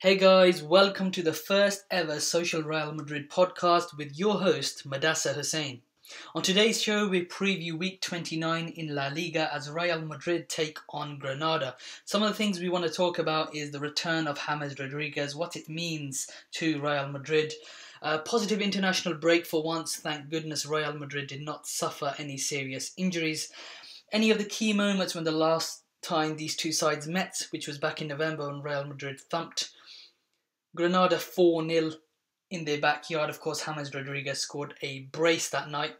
Hey guys, welcome to the first ever SocialRMadrid podcast with your host, Muddassir Hussain. On today's show, we preview week 29 in La Liga as Real Madrid take on Granada. Some of the things we want to talk about is the return of James Rodriguez, what it means to Real Madrid. A positive international break for once, thank goodness Real Madrid did not suffer any serious injuries. Any of the key moments when the last time these two sides met, which was back in November when Real Madrid thumped Granada 4-0 in their backyard. Of course, James Rodriguez scored a brace that night.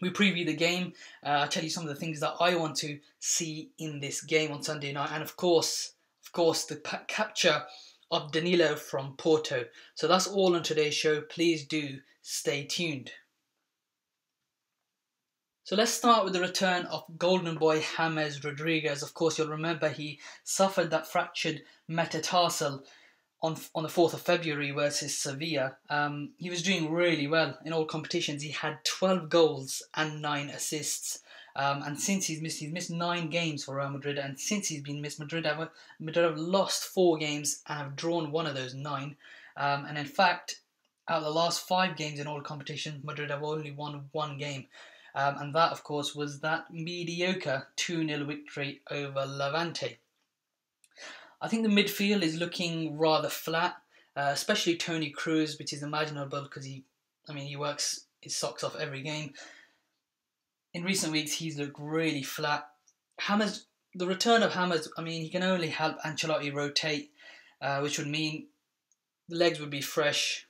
We preview the game. I'll tell you some of the things that I want to see in this game on Sunday night. And of course, the capture of Danilo from Porto. So that's all on today's show. Please do stay tuned. So let's start with the return of Golden Boy James Rodriguez. Of course, you'll remember he suffered that fractured metatarsal on the 4th of February versus Sevilla. He was doing really well in all competitions. He had 12 goals and 9 assists. And since he's missed 9 games for Real Madrid, and since he's been missed, Madrid have lost 4 games and have drawn one of those 9. And in fact, out of the last 5 games in all competitions, Madrid have only won 1 game. And that, of course, was that mediocre 2-0 victory over Levante. I think the midfield is looking rather flat, especially Toni Kroos, which is imaginable because he works his socks off every game. In recent weeks, he's looked really flat. The return of James, he can only help Ancelotti rotate, which would mean the legs would be fresh.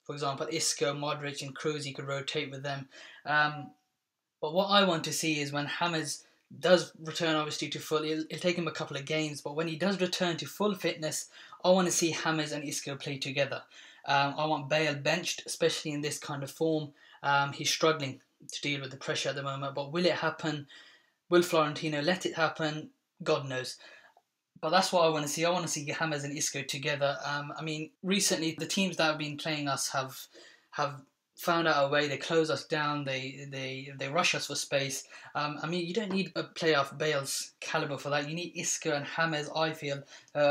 For example, Isco, Modric and Kroos, he could rotate with them. But what I want to see is when James does return obviously to full, it'll take him a couple of games, but when he does return to full fitness, I want to see James and Isco play together. I want Bale benched, especially in this kind of form. He's struggling to deal with the pressure at the moment, but will it happen? Will Florentino let it happen? God knows. But that's what I want to see. I want to see James and Isco together. Recently the teams that have been playing us have found out a way. They close us down. They rush us for space. You don't need a player of Bale's caliber for that. You need Isco and James, I feel,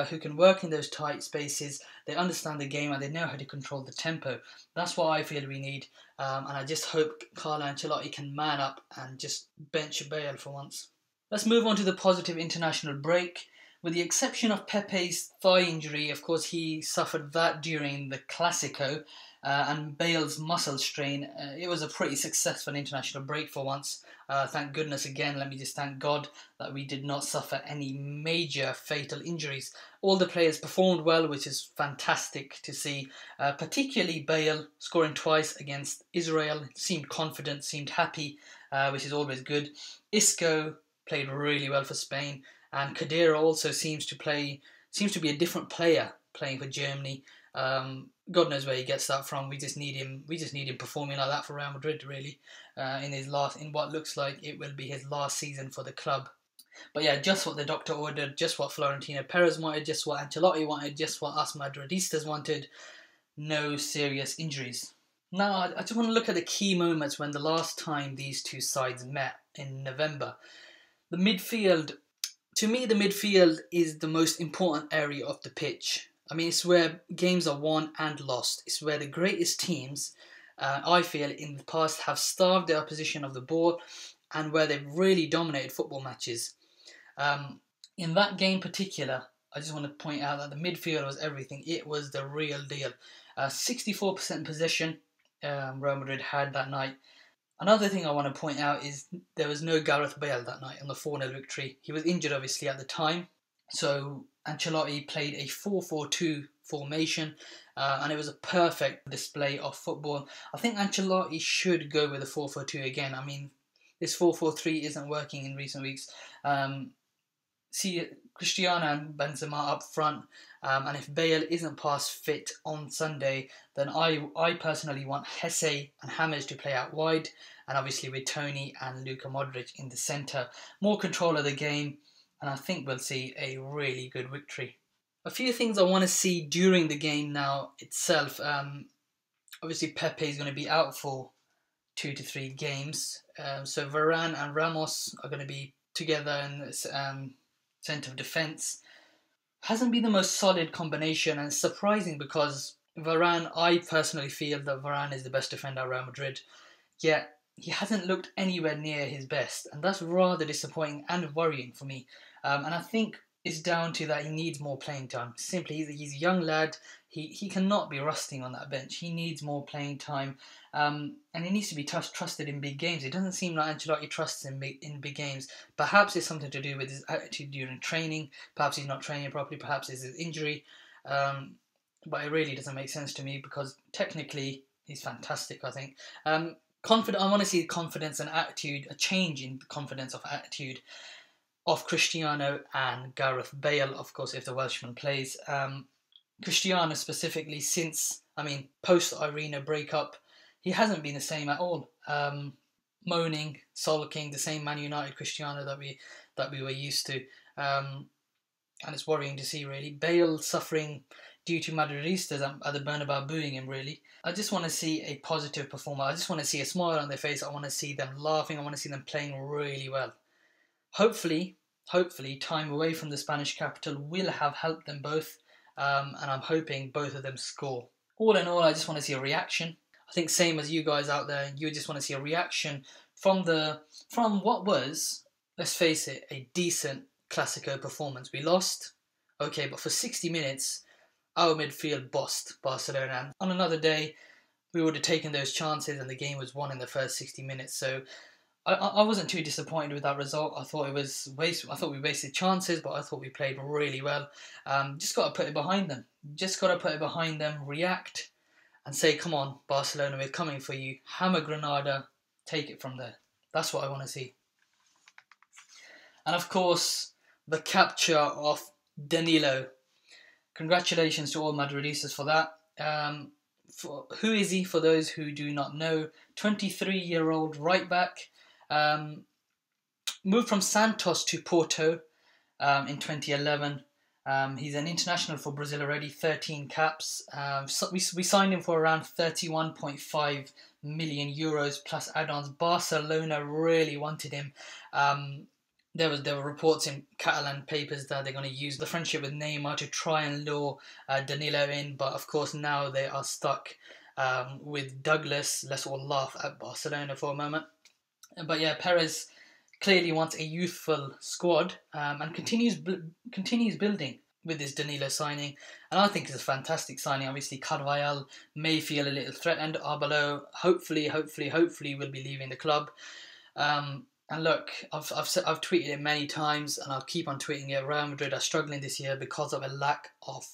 who can work in those tight spaces. They understand the game and they know how to control the tempo. That's what I feel we need. And I just hope Carlo Ancelotti can man up and just bench Bale for once. Let's move on to the positive international break. With the exception of Pepe's thigh injury, of course, he suffered that during the Clásico, and Bale's muscle strain. It was a pretty successful international break for once. Thank goodness again, let me just thank God that we did not suffer any major fatal injuries. All the players performed well, which is fantastic to see. Particularly Bale scoring twice against Israel. Seemed confident, seemed happy, which is always good. Isco played really well for Spain. And Khedira also seems to be a different player playing for Germany. God knows where he gets that from. We just need him performing like that for Real Madrid, really. In what looks like it will be his last season for the club. But yeah, just what the doctor ordered, just what Florentino Perez wanted, just what Ancelotti wanted, just what us Madridistas wanted. No serious injuries. Now, I just want to look at the key moments when the last time these two sides met in November. The midfield. To me, the midfield is the most important area of the pitch. It's where games are won and lost. It's where the greatest teams, I feel, in the past have starved the opposition of the ball and where they've really dominated football matches. In that game in particular, I just want to point out that the midfield was everything. It was the real deal. 64% possession Real Madrid had that night. Another thing I want to point out is there was no Gareth Bale that night on the 4-0 victory. He was injured, obviously, at the time. So Ancelotti played a 4-4-2 formation, and it was a perfect display of football. I think Ancelotti should go with a 4-4-2 again. This 4-4-3 isn't working in recent weeks. See Cristiano and Benzema up front, and if Bale isn't past fit on Sunday, then I personally want Hesse and James to play out wide, and obviously with Toni and Luka Modric in the centre. More control of the game, and I think we'll see a really good victory. A few things I want to see during the game now itself. Obviously Pepe is going to be out for 2 to 3 games, so Varane and Ramos are going to be together in this centre of defence. hasn't been the most solid combination, and it's surprising because Varane, I personally feel that Varane is the best defender at Real Madrid, yet he hasn't looked anywhere near his best, and that's rather disappointing and worrying for me. And I think it's down to that he needs more playing time. Simply, he's a young lad. He cannot be rusting on that bench. He needs more playing time, and he needs to be trusted in big games. It doesn't seem like Ancelotti trusts him in big games. Perhaps it's something to do with his attitude during training. Perhaps he's not training properly. Perhaps it's his injury. But it really doesn't make sense to me because technically he's fantastic, I think. Confident. I want to see confidence and attitude, a change in confidence of attitude of Cristiano and Gareth Bale, of course, if the Welshman plays. Cristiano specifically, since, post-Irina breakup, he hasn't been the same at all. Moaning, sulking, the same Man United Cristiano that we were used to. And it's worrying to see, really. Bale suffering due to Madridistas at the Bernabeu booing him, really. I just want to see a positive performer. I just want to see a smile on their face. I want to see them laughing. I want to see them playing really well. Hopefully, time away from the Spanish capital will have helped them both, and I'm hoping both of them score. All in all, I just want to see a reaction. I think same as you guys out there, you just want to see a reaction from what was, let's face it, a decent Clasico performance. We lost, okay, but for 60 minutes, our midfield bossed Barcelona. And on another day, we would have taken those chances and the game was won in the first 60 minutes. So I wasn't too disappointed with that result. I thought we wasted chances, but I thought we played really well. Just got to put it behind them. React and say, come on, Barcelona, we're coming for you. Hammer Granada, take it from there. That's what I want to see. And of course, the capture of Danilo. Congratulations to all Madridistas for that. Who is he, for those who do not know? 23-year-old right back. Moved from Santos to Porto in 2011. He's an international for Brazil already, 13 caps. So we signed him for around 31.5 million euros plus add-ons. Barcelona really wanted him. There were reports in Catalan papers that they're going to use the friendship with Neymar to try and lure Danilo in, but of course now they are stuck with Douglas. Let's all laugh at Barcelona for a moment. But yeah, Perez clearly wants a youthful squad and continues building with this Danilo signing, and I think it's a fantastic signing. Obviously, Carvajal may feel a little threatened. Arbeloa hopefully will be leaving the club. And look, I've tweeted it many times, and I'll keep on tweeting it. Real Madrid are struggling this year because of a lack of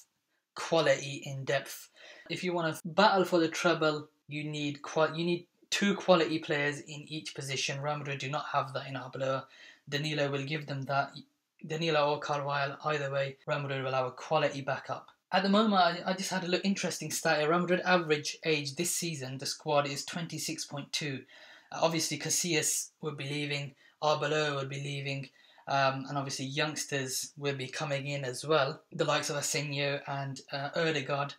quality in depth. If you want to battle for the treble, you need two quality players in each position. Real Madrid do not have that in Arbeloa. Danilo will give them that. Danilo or Carvajal, either way, Real Madrid will have a quality backup. At the moment, I just had a look interesting stat. Real Madrid average age this season, the squad is 26.2. Obviously, Casillas will be leaving, Arbeloa will be leaving, and obviously youngsters will be coming in as well, the likes of Asenio and Ødegaard.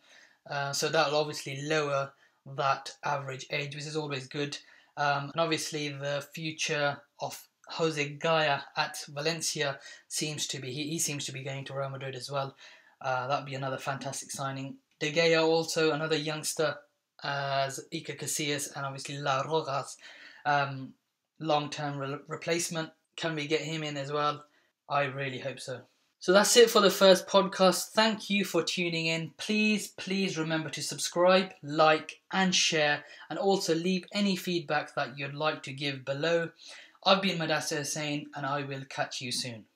So that will obviously lower that average age, which is always good. And obviously the future of Jose Gaya at Valencia seems to be, he seems to be going to Real Madrid as well. That would be another fantastic signing. De Gea also, another youngster, as Iker Casillas and obviously La Rojas, long-term replacement. Can we get him in as well? I really hope so. So that's it for the first podcast. Thank you for tuning in. Please remember to subscribe, like and share, and also leave any feedback that you'd like to give below. I've been Muddassir Hussain, and I will catch you soon.